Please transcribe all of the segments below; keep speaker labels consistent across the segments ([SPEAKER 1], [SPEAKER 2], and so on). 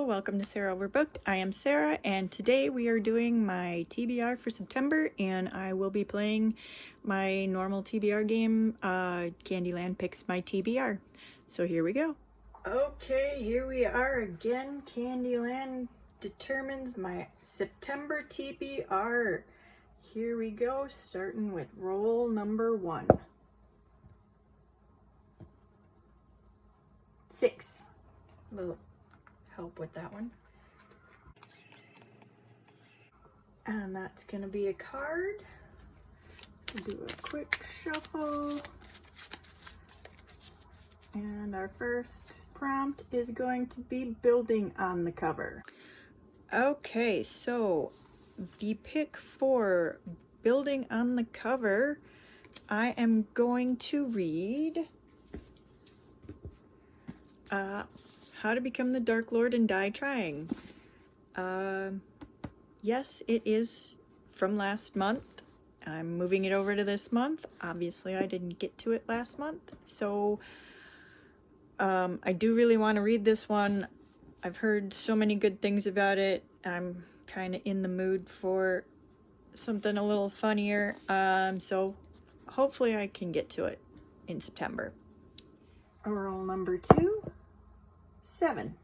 [SPEAKER 1] welcome to Sarah Overbooked. I am Sarah, and today we are doing my TBR for September, and I will be playing my normal TBR game, Candyland Picks My TBR. So here we go. Okay, here we are again. Candyland determines my September TBR. Here we go, starting with roll number 1. 6. A little help with that one. And that's gonna be a card. We'll do a quick shuffle. And our first prompt is going to be building on the cover. Okay, so the pick for building on the cover, I am going to read How to Become the Dark Lord and Die Trying. Yes, it is from last month. I'm moving it over to this month. Obviously, I didn't get to it last month, so I do really want to read this one. I've heard so many good things about it. I'm kind of in the mood for something a little funnier, so hopefully I can get to it in September. Roll number 2, 7.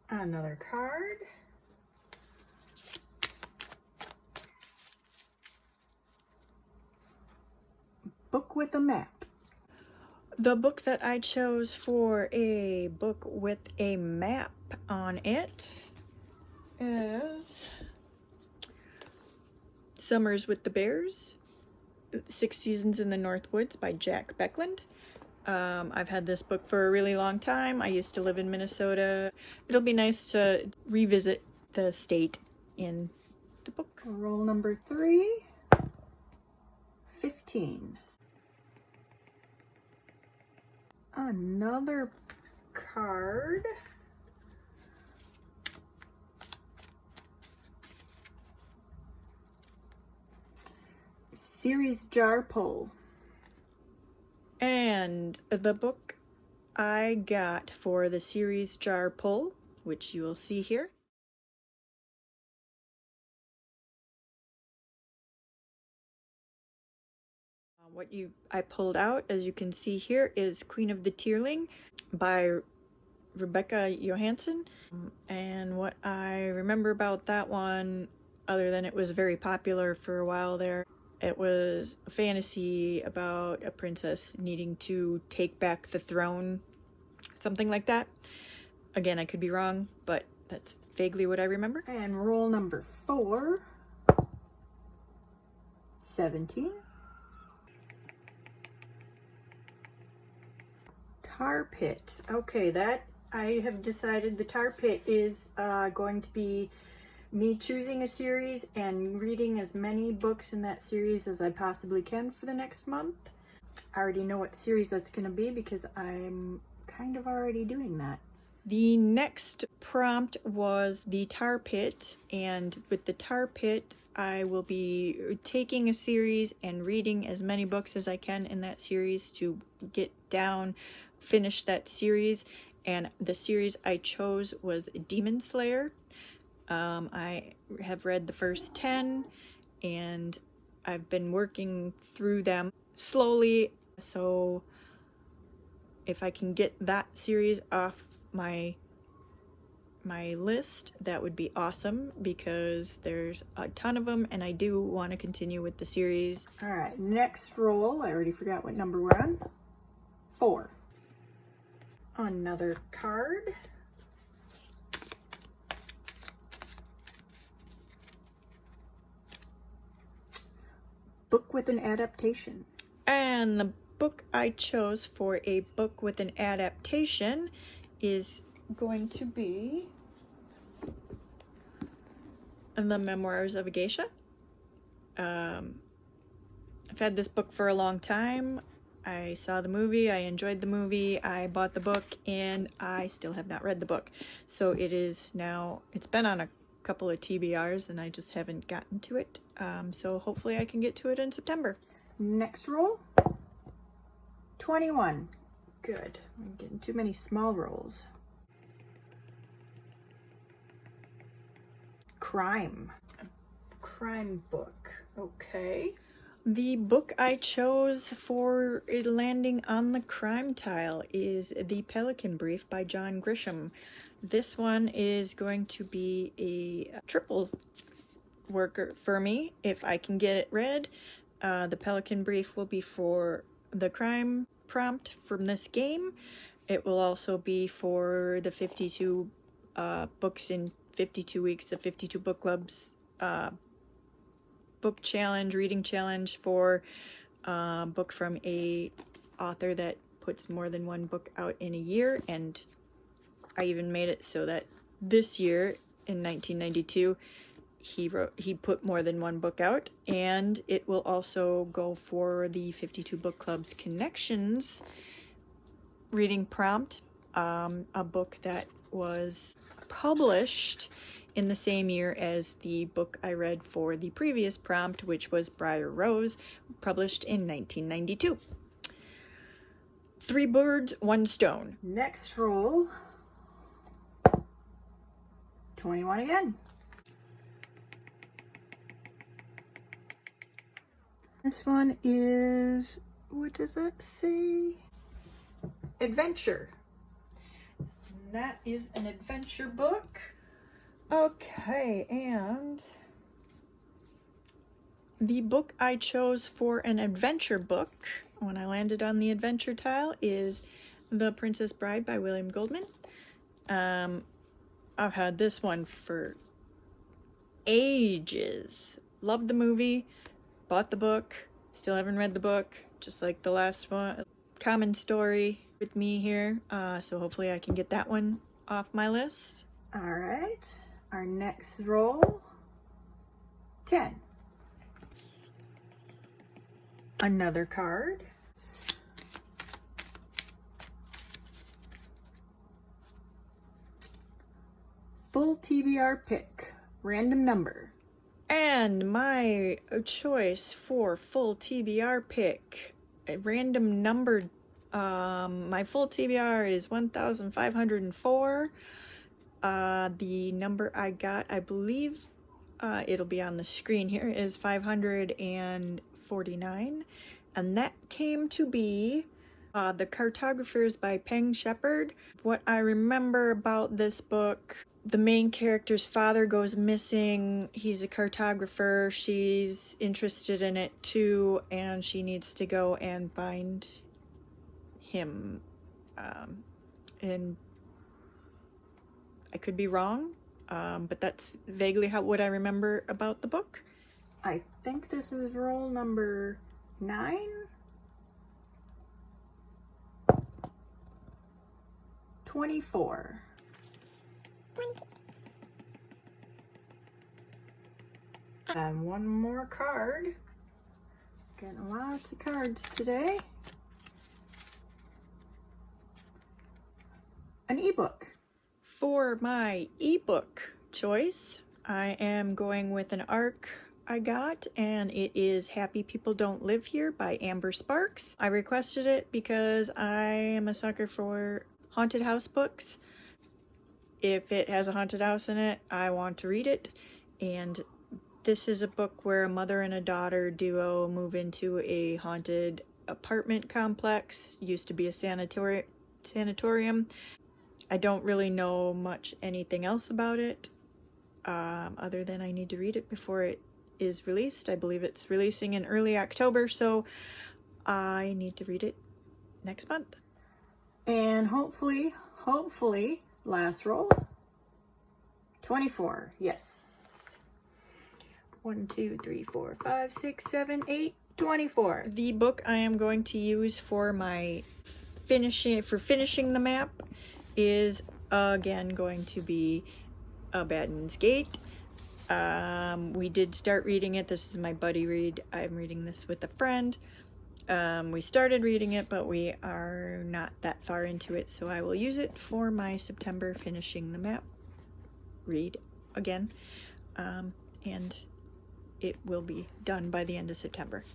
[SPEAKER 1] Another card. Book with a map. The book that I chose for a book with a map on it is Summers with the Bears, 6 Seasons in the North Woods by Jack Beckland. I've had this book for a really long time. I used to live in Minnesota. It'll be nice to revisit the state in the book. Roll number 3, 15. Another card. Series jar pull. And the book I got for the series jar pull, which you will see here, I pulled out, as you can see here, is Queen of the Tearling by Rebecca Johansson. And what I remember about that one, other than it was very popular for a while there, it was a fantasy about a princess needing to take back the throne, something like that. Again, I could be wrong, but that's vaguely what I remember. And roll number 4, 17. Tar Pit. Okay, that I have decided the Tar Pit is going to be me choosing a series and reading as many books in that series as I possibly can for the next month. I already know what series that's going to be because I'm kind of already doing that. The next prompt was the Tar Pit, and with the Tar Pit, I will be taking a series and reading as many books as I can in that series to get down, finish that series. And the series I chose was Demon Slayer. I have read the first 10, and I've been working through them slowly, so if I can get that series off my list, that would be awesome, because there's a ton of them and I do want to continue with the series. All right, next roll, I already forgot what number we're on. 4. Another card. Book with an adaptation. And the book I chose for a book with an adaptation is going to be The Memoirs of a Geisha. I've had this book for a long time. I saw the movie, I enjoyed the movie, I bought the book, and I still have not read the book. So it is now, it's been on a couple of TBRs and I just haven't gotten to it. So hopefully I can get to it in September. Next roll, 21. Good. I'm getting too many small rolls. Crime. A crime book. Okay. The book I chose for landing on the crime tile is The Pelican Brief by John Grisham. This one is going to be a triple worker for me if I can get it read. The Pelican Brief will be for the crime prompt from this game. It will also be for the 52 books in 52 weeks, the 52 book clubs book challenge, reading challenge for a book from a author that puts more than one book out in a year. And I even made it so that this year in 1992 he put more than one book out. And it will also go for the 52 book club's connections reading prompt, a book that was published in the same year as the book I read for the previous prompt, which was Briar Rose, published in 1992. 3 birds, 1 stone. Next roll. 21 again. This one is, what does that say? Adventure. And that is an adventure book. Okay, and the book I chose for an adventure book when I landed on the adventure tile is The Princess Bride by William Goldman. I've had this one for ages. Loved the movie, bought the book, still haven't read the book, just like the last one. Common story with me here, so hopefully I can get that one off my list. All right. Our next roll, 10. Another card. Full TBR pick, random number. And my choice for full TBR pick, a random number, my full TBR is 1,504. The number I got, I believe it'll be on the screen here, is 549. And that came to be The Cartographers by Peng Shepherd. What I remember about this book, the main character's father goes missing. He's a cartographer. She's interested in it too, and she needs to go and find him. And I could be wrong, but that's vaguely what I remember about the book. I think this is roll number 9. $24. And one more card. Getting lots of cards today. An ebook. For my ebook choice, I am going with an ARC I got, and it is Happy People Don't Live Here by Amber Sparks. I requested it because I am a sucker for haunted house books. If it has a haunted house in it, I want to read it. And this is a book where a mother and a daughter duo move into a haunted apartment complex. Used to be a sanatorium. I don't really know much anything else about it, other than I need to read it before it is released. I believe it's releasing in early October, so I need to read it next month. And hopefully, last roll, 24, yes. 1, 2, 3, 4, 5, 6, 7, 8, 24. The book I am going to use for my finishing the map is again going to be Abaddon's Gate. We did start reading it. This is my buddy read. I'm reading this with a friend. We started reading it, but we are not that far into it, so I will use it for my September finishing the map read again. And it will be done by the end of September.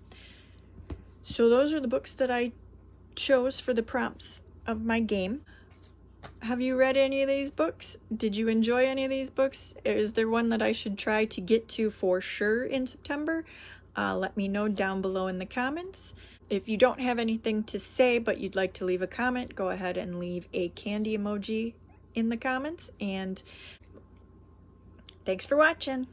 [SPEAKER 1] So those are the books that I chose for the prompts of my game. Have you read any of these books? Did you enjoy any of these books? Is there one that I should try to get to for sure in September? Let me know down below in the comments. If you don't have anything to say but you'd like to leave a comment, go ahead and leave a candy emoji in the comments. And thanks for watching.